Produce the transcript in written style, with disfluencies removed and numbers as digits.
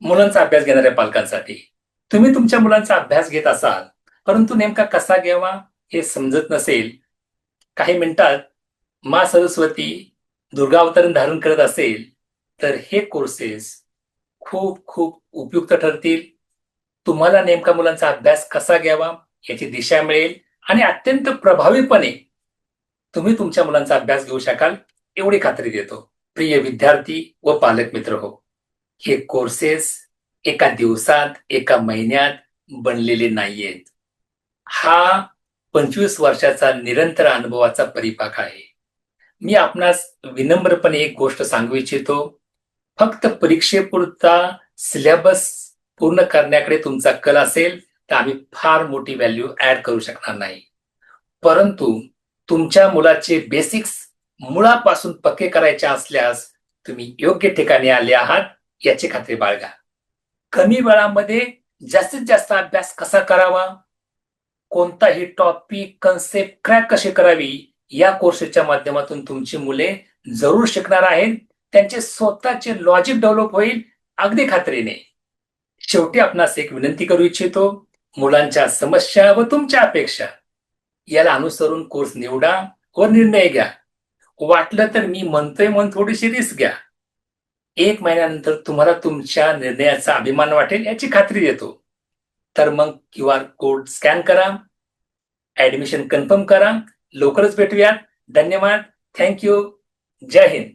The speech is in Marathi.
मुलांचा अभ्यास घेणाऱ्या पालकांसाठी. तुम्ही तुमच्या मुलांचा अभ्यास घेत असाल, परंतु नेमका कसा घ्यावा हे समजत नसेल, काही मिनिटात मा सरस्वती दुर्गावतरण धारण करत असेल, तर हे कोर्सेस खूप खूप उपयुक्त ठरतील. तुम्हाला नेमका मुलांचा अभ्यास कसा घ्यावा याची दिशा मिळेल आणि अत्यंत प्रभावीपणे तुम्ही तुमच्या मुलांचा अभ्यास घेऊ शकाल एवढी खात्री देतो. प्रिय विद्यार्थी व पालक मित्र हो, हे कोर्सेस एका दिवसात, एका महिन्यात बनलेले नाहीयेत. हा 25 वर्षाचा निरंतर अनुभवाचा परिपाक आहे. मी आपणास विनम्रपणे एक गोष्ट सांगू इच्छितो. फक्त परीक्षेपुरता सिलेबस पूर्ण करण्याकडे तुमचा कल असेल, तर आम्ही फार मोठी व्हॅल्यू ॲड करू शकणार नाही. परंतु तुमच्या मुलाचे बेसिक्स मुळापासून पक्के करायचे असल्यास तुम्ही योग्य ठिकाणी आले आहात याची खात्री बाळगा. कमी वेळामध्ये जास्तीत जास्त अभ्यास कसा करावा, कोणताही टॉपिक, कन्सेप्ट क्रॅक कशी करावी, या कोर्सेसच्या माध्यमातून तुमची मुले जरूर शिकणार आहेत. त्यांचे स्वतःचे लॉजिक डेव्हलप होईल अगदी खात्रीने. शेवटी आपणास एक विनंती करू इच्छितो. मुलांच्या समस्या व तुमच्या अपेक्षा याला अनुसरून कोर्स निवडा व निर्णय घ्या. वाटलं तर मी म्हणतोय म्हणून थोडीशी रिस्क घ्या. 1 महिन्यानंतर तुम्हाला तुमच्या निर्णयाचा अभिमान वाटेल याची खात्री देतो. तर मग QR कोड स्कॅन करा, ऍडमिशन कन्फर्म करा. लवकरच भेटूयात. धन्यवाद. थँक्यू. जय हिंद.